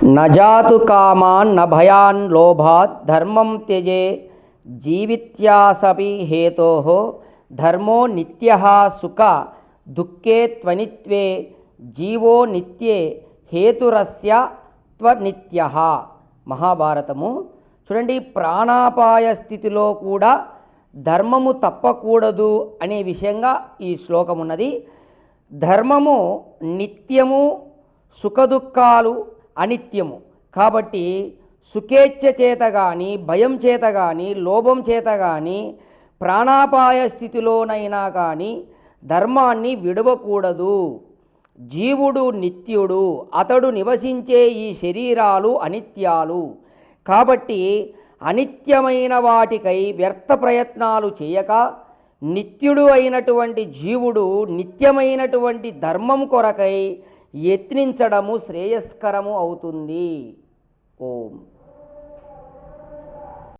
నజాతు come on న భయాన్ లోభాత్ ధర్మం త్యజే జీవిత్యాసపి హేతోః ధర్మో నిత్యః సుఖ దుఃఖే త్వనిత్వే జీవో నిత్యే హేతురస్య త్వనిత్యః. మహాభారతము. చూడండి, ప్రాణాపాయ స్థితిలో కూడా ధర్మము తప్పకూడదు అనే విషయంగా ఈ శ్లోకం ఉన్నది. ధర్మము నిత్యము, సుఖదుఖాలు అనిత్యము. కాబట్టి సుఖేచ్ఛ చేత కానీ, భయం చేత కానీ, లోభం చేత కానీ, ప్రాణాపాయ స్థితిలోనైనా కానీ ధర్మాన్ని విడవకూడదు. జీవుడు నిత్యుడు, అతడు నివసించే ఈ శరీరాలు అనిత్యాలు. కాబట్టి అనిత్యమైన వాటికై వ్యర్థ ప్రయత్నాలు చేయక నిత్యుడు అయినటువంటి జీవుడు నిత్యమైనటువంటి ధర్మం కొరకై యత్నించడము శ్రేయస్కరము అవుతుంది. ఓం.